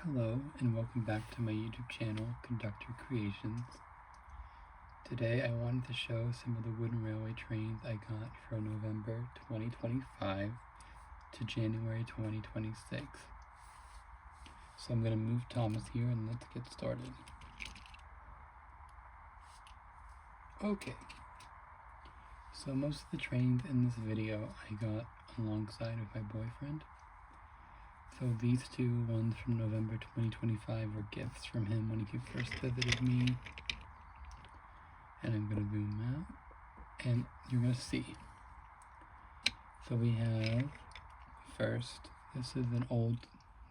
Hello and welcome back to my YouTube channel, Conductor Creations. Today I wanted to show some of the wooden railway trains I got from November 2025 to January 2026. So I'm going to move Thomas here and let's get started. Okay, so most of the trains in this video I got alongside of my boyfriend. So these two ones from November 2025 were gifts from him when he first visited me. And I'm going to zoom out and you're going to see. So we have first, this is an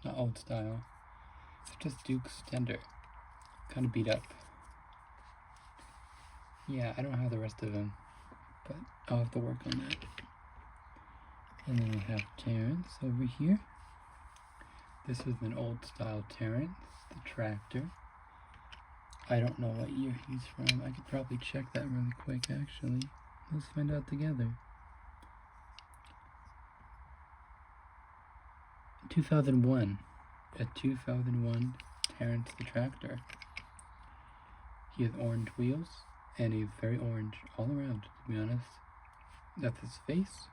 not old style, it's just Duke's Tender. Kind of beat up. Yeah, I don't have the rest of them, but I'll have to work on that. And then we have Terrence over here. This is an old style Terrence, the tractor. I don't know what year he's from. I could probably check that really quick actually. Let's find out together. 2001. A 2001 Terrence the tractor. He has orange wheels and he's very orange all around, to be honest. That's his face.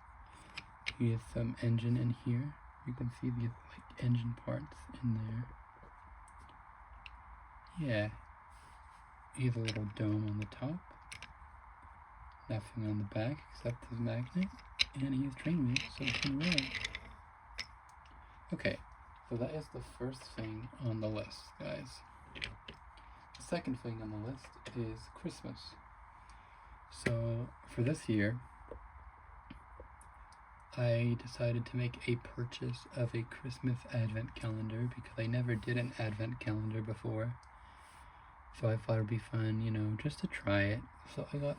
He has some engine in here. You can see these like engine parts in there. Yeah. He has a little dome on the top. Nothing on the back except his magnet. And he has train wheels so he can roll. Okay, so that is the first thing on the list, guys. The second thing on the list is Christmas. So for this year, I decided to make a purchase of a Christmas advent calendar because I never did an advent calendar before. So I thought it'd be fun, you know, just to try it. So I got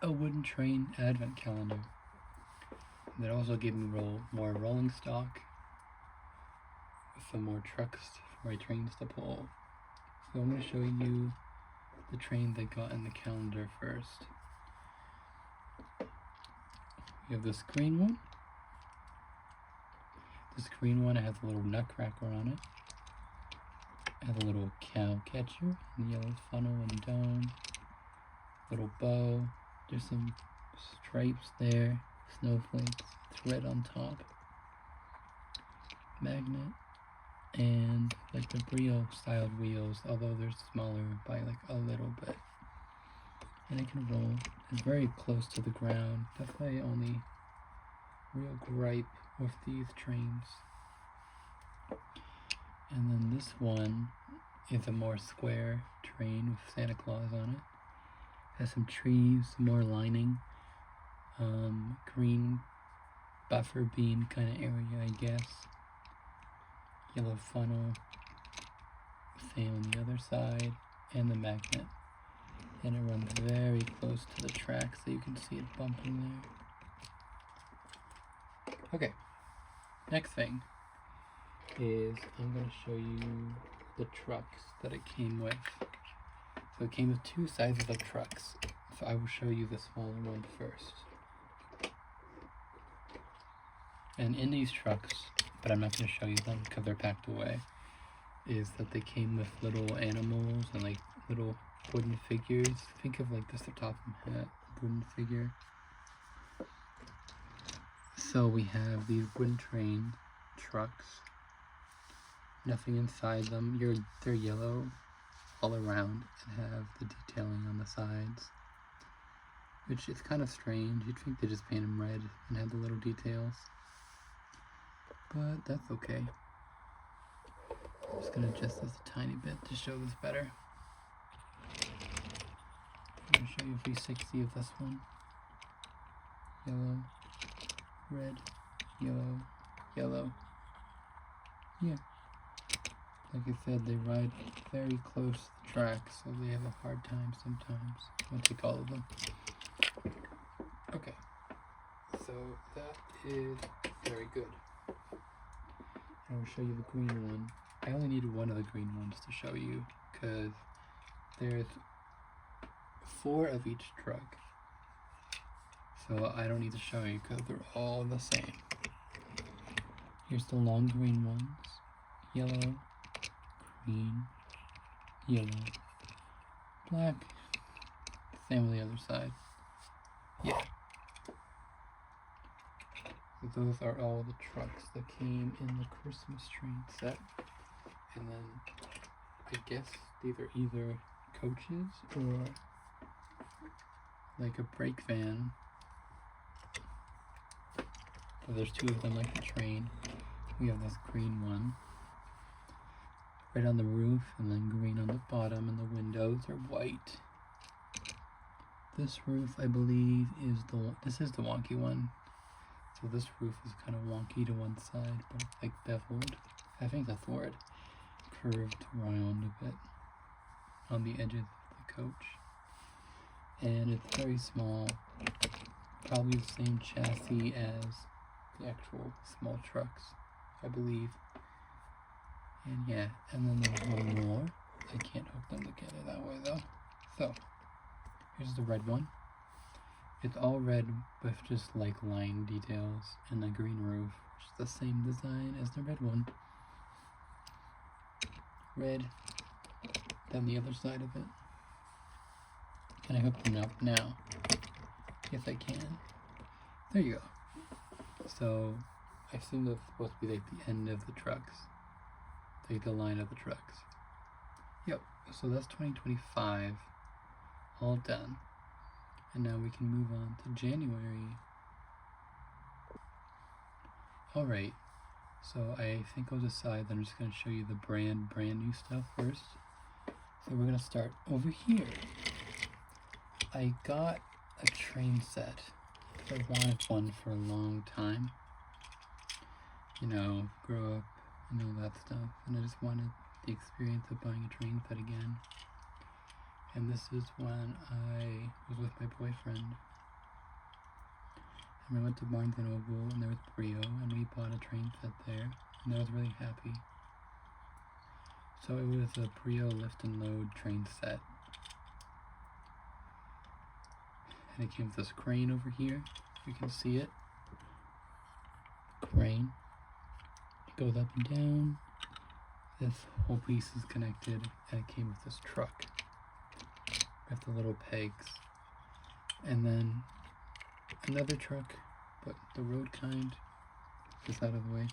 a wooden train advent calendar. That also gave me more rolling stock with some more trucks for my trains to pull. So I'm going to show you the trains I got in the calendar first. We have this green one. This green one has a little nutcracker on it. It has a little cow catcher, and yellow funnel and dome. Little bow. There's some stripes there. Snowflakes. It's red on top. Magnet. And like the Brio styled wheels, although they're smaller by like a little bit. And it can roll. It's very close to the ground. That's my only real gripe with these trains. And then this one is a more square train with Santa Claus on it. Has some trees, some more lining, green buffer beam kind of area, I guess. Yellow funnel, same on the other side, and the magnet. And it runs very close to the track so you can see it bumping there. Okay, next thing is I'm going to show you the trucks that it came with. So it came with two sizes of trucks. So I will show you the smaller one first. And in these trucks, but I'm not going to show you them because they're packed away, is that they came with little animals and like little wooden figures. Think of like this the top of my hat, wooden figure. So we have these wooden train trucks. Nothing inside them. They're yellow all around and have the detailing on the sides, which is kind of strange. You'd think they just paint them red and have the little details, but that's okay. I'm just gonna adjust this a tiny bit to show this better. I'm gonna show you a 360 of this one. Yellow, red, yellow, yellow. Yeah. Like I said, they ride very close to the track, so they have a hard time sometimes. I'll take all of them. Okay. So that is very good. I will show you the green one. I only needed one of the green ones to show you because there's 4 of each truck. So I don't need to show you because they're all the same. Here's the long green ones. Yellow, green, yellow, black. Same on the other side. Yeah. Those are all the trucks that came in the Christmas train set. And then I guess these are either coaches or like a brake van. So there's two of them like the train. We have this green one right on the roof, and then green on the bottom, and the windows are white. This roof, I believe, this is the wonky one. So this roof is kind of wonky to one side, but it's like beveled. I think that's the word. Curved around a bit on the edges of the coach. And it's very small. Probably the same chassis as the actual small trucks, I believe. And yeah, and then there's one more. I can't hook them together that way though. So, here's the red one. It's all red with just like line details and a green roof, which is the same design as the red one. Red, then the other side of it. Can I hook them up now? Yes, I can. There you go. So, I assume that's supposed to be like the end of the trucks. Like the line of the trucks. Yep, so that's 2025. All done. And now we can move on to January. Alright, so I think I'll decide that I'm just going to show you the brand new stuff first. So we're going to start over here. I got a train set. I wanted one for a long time. You know, grow up and all that stuff. And I just wanted the experience of buying a train set again. And this is when I was with my boyfriend. And we went to Barnes & Noble, and there was Brio, and we bought a train set there. And I was really happy. So it was a Brio lift and load train set. And it came with this crane over here. You can see it. Crane. It goes up and down. This whole piece is connected, and it came with this truck with the little pegs. And then another truck, but the road kind, just out of the way.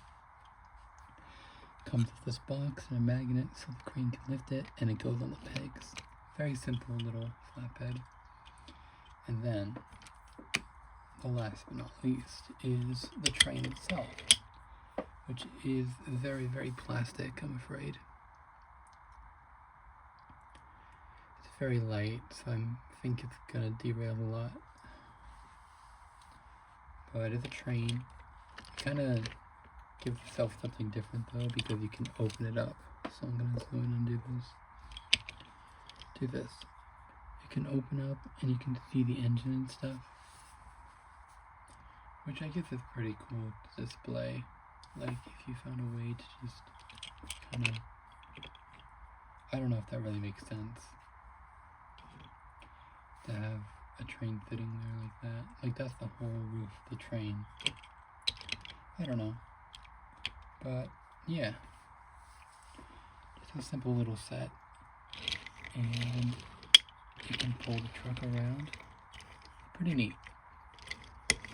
Comes with this box and a magnet so the crane can lift it, and it goes on the pegs. Very simple little flatbed. And then, the last but not least, is the train itself, which is very, very plastic, I'm afraid. It's very light, so I think it's gonna derail a lot. But it's a train. Kind of give yourself something different though, because you can open it up. So I'm gonna zoom in and do this. Do this. It can open up and you can see the engine and stuff, which I guess is pretty cool to display. Like if you found a way to just kind of, I don't know if that really makes sense, to have a train sitting there like that. Like that's the whole roof of the train. I don't know. But yeah, just a simple little set. And you can pull the truck around. Pretty neat.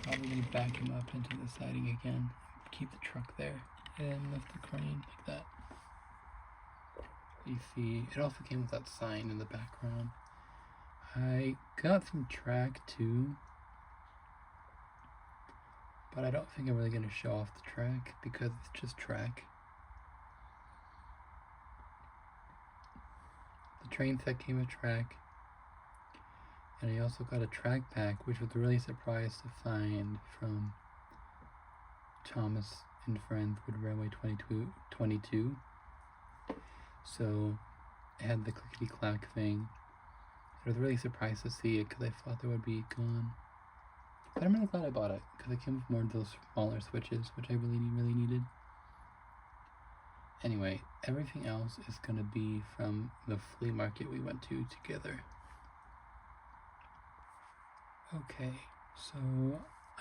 Probably gonna back him up into the siding again. Keep the truck there and lift the crane like that. You see, it also came with that sign in the background. I got some track too, but I don't think I'm really going to show off the track because it's just track. The train set came with track, and I also got a track pack, which was really surprised to find from Thomas and Friends Wood Railway 22. So it had the clickety clack thing. I was really surprised to see it because I thought they would be gone. But I'm really glad I bought it because it came with more of those smaller switches, which I really needed. Anyway, everything else is going to be from the flea market we went to together. Okay, so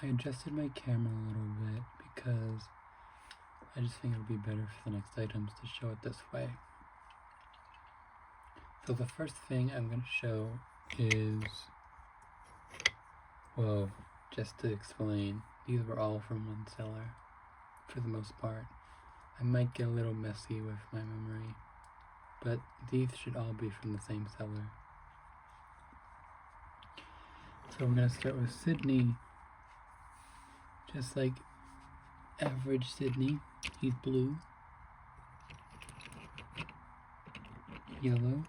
I adjusted my camera a little bit because I just think it'll be better for the next items to show it this way. So the first thing I'm going to show is, well, just to explain, these were all from one seller, for the most part. I might get a little messy with my memory, but these should all be from the same seller. So we're going to start with Sydney. Just like average Sydney, he's blue, yellow,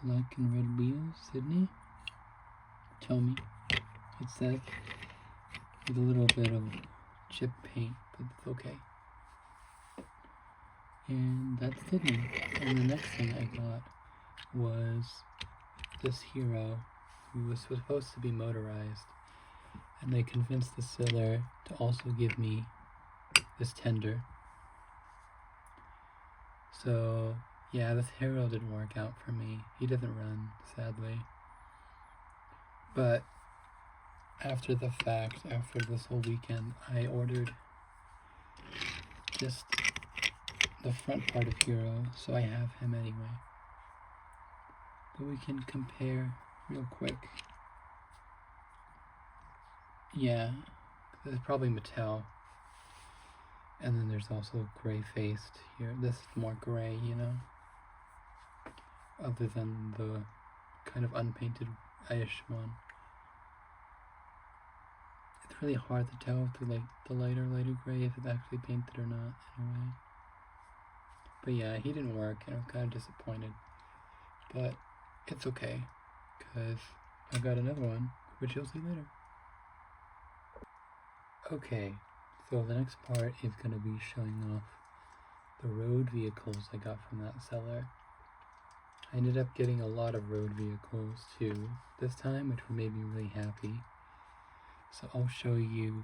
black and red wheels. Sydney, tell me, it says, with a little bit of chip paint, but it's okay. And that's Sydney. And the next thing I got was this hero, who was supposed to be motorized, and they convinced the seller to also give me this tender. So yeah, this hero didn't work out for me. He doesn't run, sadly. But after the fact, after this whole weekend, I ordered just the front part of Hero, so I have him anyway. But we can compare real quick. Yeah, this is probably Mattel. And then there's also gray-faced here. This is more gray, you know? Other than the kind of unpainted-ish one. It's really hard to tell through like the lighter gray if it's actually painted or not, in a way. But yeah, he didn't work, and I'm kind of disappointed. But it's okay, because I've got another one, which you'll see later. Okay, so the next part is going to be showing off the road vehicles I got from that seller. I ended up getting a lot of road vehicles too this time, which made me really happy. So I'll show you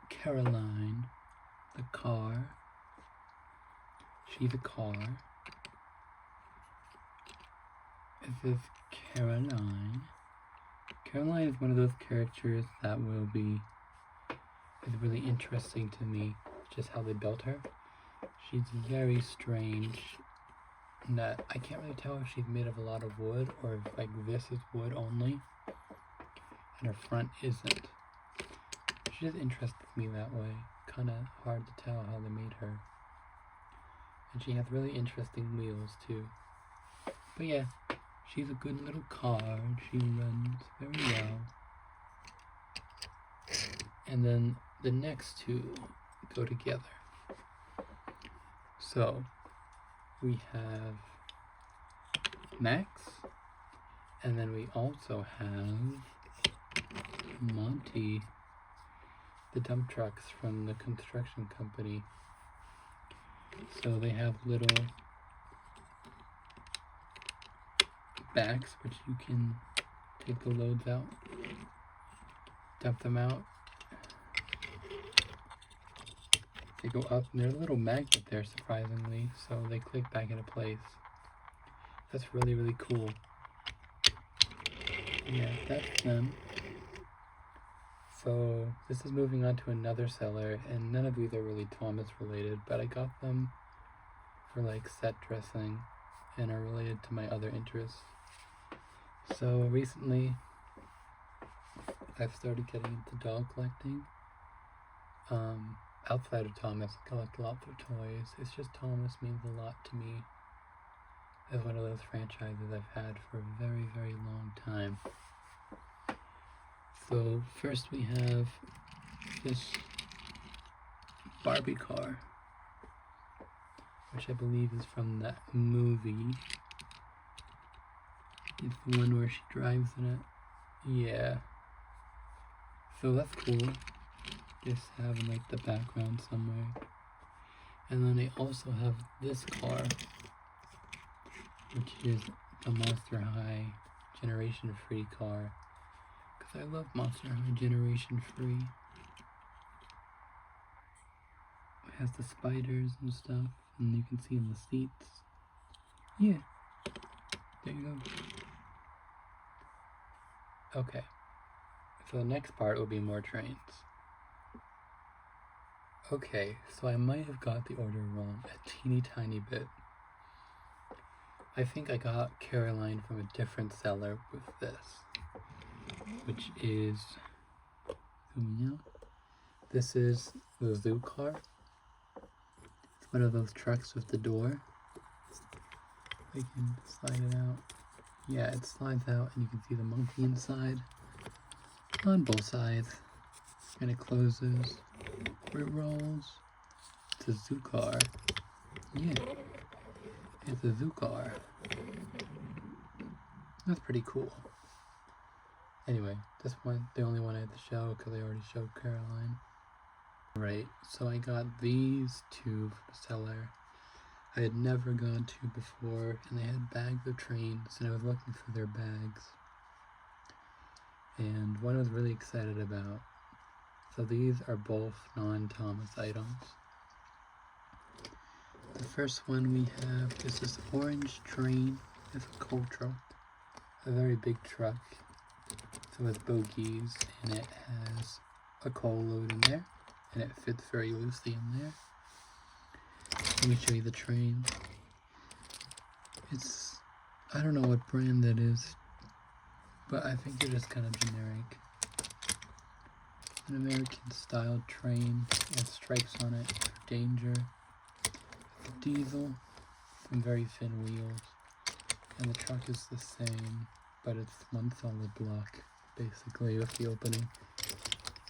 Caroline, the car. She's a car. This is Caroline. Caroline is one of those characters that is really interesting to me, just how they built her. She's very strange in that I can't really tell if she's made of a lot of wood or if like this is wood only and her front isn't. She just interests me that way. Kinda hard to tell how they made her. And she has really interesting wheels too. But yeah, she's a good little car and she runs very well. And then the next two go together. So we have Max, and then we also have Monty, the dump trucks from the construction company. So they have little backs which you can take the loads out, dump them out. They go up, and there's a little magnet there, surprisingly, so they click back into place. That's really, really cool. Yeah, that's them. So this is moving on to another seller, and none of these are really Thomas related, but I got them for like set dressing and are related to my other interests. So recently I've started getting into dog collecting. Outside of Thomas, I collect lots of toys. It's just Thomas means a lot to me as one of those franchises I've had for a very, very long time. So first we have this Barbie car, which I believe is from that movie. It's the one where she drives in it. Yeah. So that's cool. Just having like the background somewhere. And then they also have this car, which is a Monster High Generation Free car. Because I love Monster High Generation Free. It has the spiders and stuff, and you can see in the seats. Yeah. There you go. Okay. So the next part will be more trains. Okay, so I might have got the order wrong a teeny tiny bit. I think I got Caroline from a different seller with this, which is, zooming out, this is the zoo car. It's one of those trucks with the door. I can slide it out. Yeah, it slides out and you can see the monkey inside on both sides. And it closes, it rolls. It's a zoo car. Yeah, it's a zoo car. That's pretty cool. Anyway, this one, the only one I had to show because I already showed Caroline. Right, so I got these two from the seller I had never gone to before, and they had bags of trains, and I was looking for their bags. And one I was really excited about. So these are both non-Thomas items. The first one we have is this orange train. It's a coal truck, a very big truck. So it has bogies, and it has a coal load in there, and it fits very loosely in there. Let me show you the train. It's, I don't know what brand that is, but I think it is kind of generic. An American style train. It has stripes on it for danger. Diesel, some very thin wheels, and the truck is the same, but it's one solid block basically with the opening.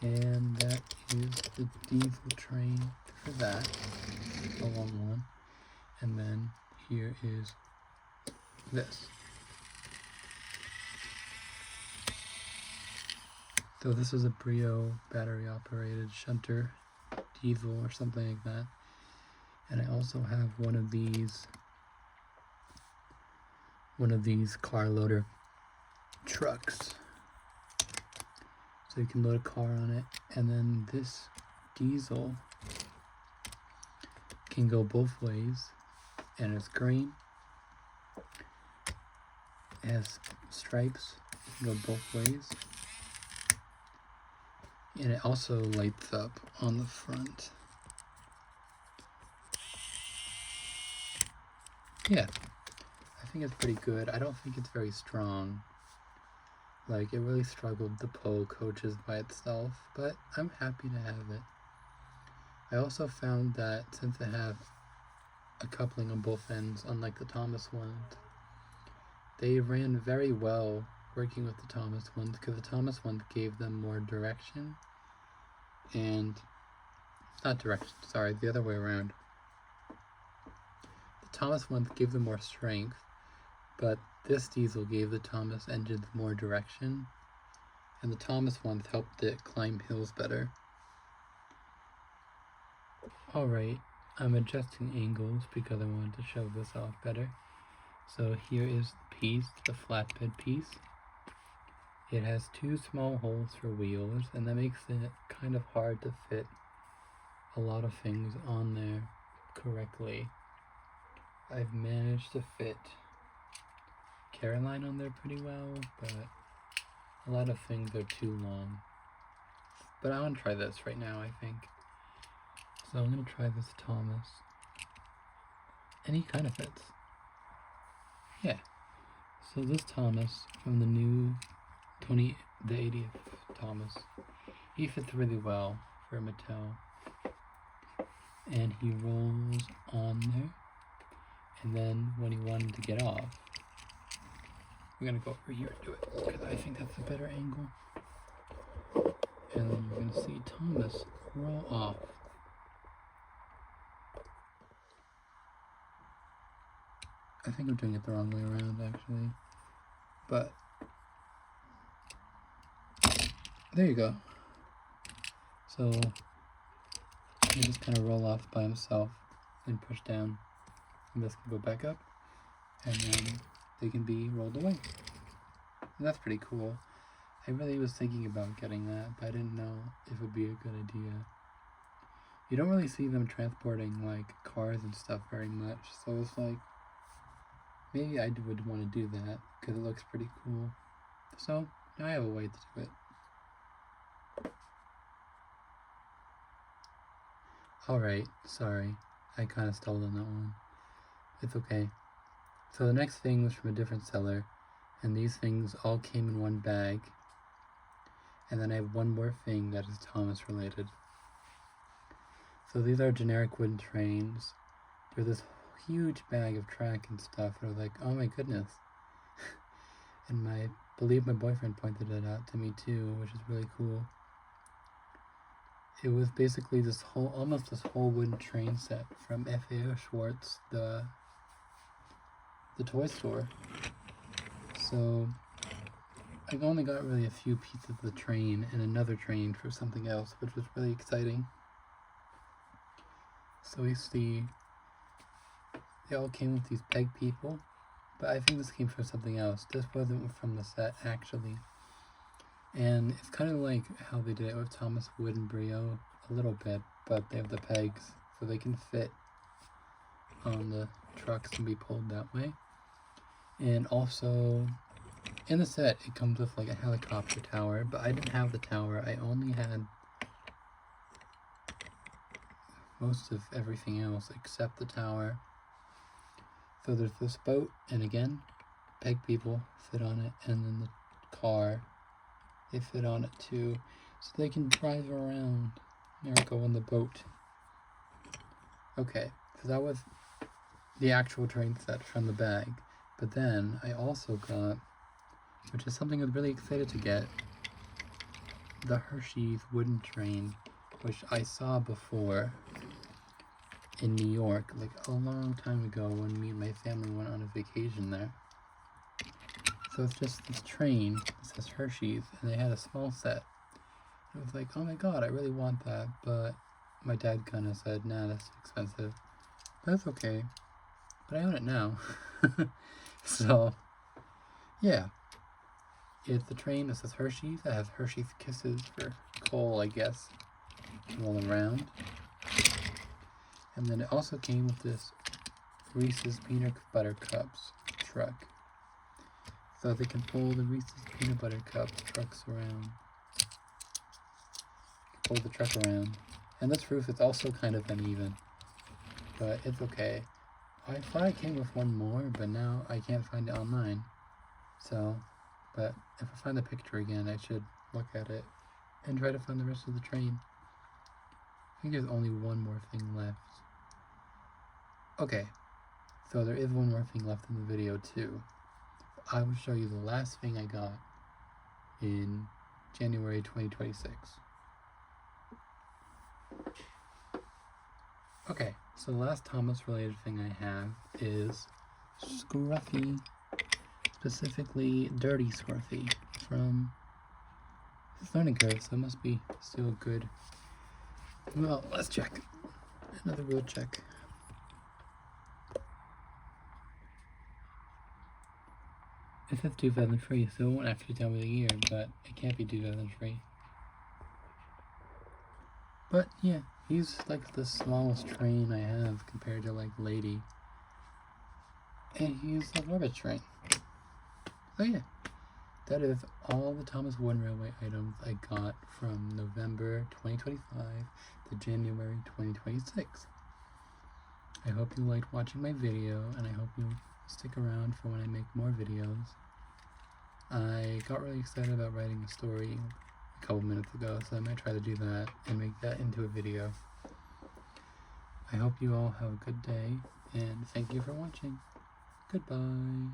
And that is the diesel train for that, a long one. And then here is this. So this is a Brio battery operated shunter diesel or something like that. And I also have one of these car loader trucks. So you can load a car on it, and then this diesel can go both ways, and it's green. It has stripes, it can go both ways. And it also lights up on the front. Yeah, I think it's pretty good. I don't think it's very strong. Like, it really struggled to pull coaches by itself, but I'm happy to have it. I also found that since I have a coupling on both ends, unlike the Thomas ones, they ran very well working with the Thomas ones, because the Thomas ones gave them more direction, and, not direction, sorry, the other way around. The Thomas ones gave them more strength, but this diesel gave the Thomas engines more direction, and the Thomas ones helped it climb hills better. Alright, I'm adjusting angles because I wanted to show this off better. So here is the piece, the flatbed piece. It has two small holes for wheels, and that makes it kind of hard to fit a lot of things on there correctly. I've managed to fit Caroline on there pretty well, but a lot of things are too long. But I want to try this right now, I think. So I'm going to try this Thomas. And he kind of fits. Yeah. So this Thomas from the new the 80th Thomas, he fits really well for Mattel. And he rolls on there. And then when he wanted to get off, we're going to go over here and do it, because I think that's a better angle. And then you're going to see Thomas roll off. I think I'm doing it the wrong way around, actually. But there you go. So you just kind of roll off by himself and push down. And this can go back up, and then they can be rolled away. And that's pretty cool. I really was thinking about getting that, but I didn't know if it would be a good idea. You don't really see them transporting like cars and stuff very much, so it's like, maybe I would want to do that because it looks pretty cool. So now I have a way to do it. Alright, sorry. I kind of stalled on that one. It's okay. So the next thing was from a different seller, and these things all came in one bag. And then I have one more thing that is Thomas related. So these are generic wooden trains. They're this huge bag of track and stuff. And I was like, oh my goodness. And I believe my boyfriend pointed it out to me too, which is really cool. It was basically almost this whole wooden train set from FAO Schwarz, the toy store. So I only got really a few pieces of the train and another train for something else, which was really exciting. So we see they all came with these peg people, but I think this came from something else. This wasn't from the set actually. And it's kind of like how they did it with Thomas Wood and Brio a little bit, but they have the pegs so they can fit on the trucks and be pulled that way. And also, in the set, it comes with like a helicopter tower, but I didn't have the tower. I only had most of everything else except the tower. So there's this boat, and again, peg people fit on it, and then the car, they fit on it too, so they can drive around or go on the boat. Okay, so that was the actual train set from the bag. But then I also got, which is something I'm really excited to get, the Hershey's wooden train, which I saw before in New York, like a long time ago when me and my family went on a vacation there. So it's just this train that says Hershey's, and they had a small set. It was like, oh my god, I really want that, but my dad kind of said, nah, that's expensive. But that's okay. But I own it now. So, yeah. It's the train that says Hershey's. I have Hershey's Kisses for Cole, I guess, all around. And then it also came with this Reese's Peanut Butter Cups truck. So they can pull the Reese's Peanut Butter Cups trucks around. Pull the truck around. And this roof is also kind of uneven, but it's okay. I thought I came with one more, but now I can't find it online. So, but if I find the picture again, I should look at it and try to find the rest of the train. I think there's only one more thing left. Okay, so there is one more thing left in the video too. I will show you the last thing I got in January 2026. Okay, so the last Thomas related thing I have is Scruffy, specifically Dirty Scruffy from Learning Curve, so it must be still good. Well, let's check. Another real check. It says 2003, so it won't actually tell me the year, but it can't be 2003. But yeah, he's like the smallest train I have compared to like Lady. And he's a rubber train. So yeah, that is all the Thomas Wooden Railway items I got from November 2025 to January 2026. I hope you liked watching my video, and I hope you stick around for when I make more videos. I got really excited about writing a story a couple minutes ago, so I might try to do that and make that into a video. I hope you all have a good day, and thank you for watching. Goodbye.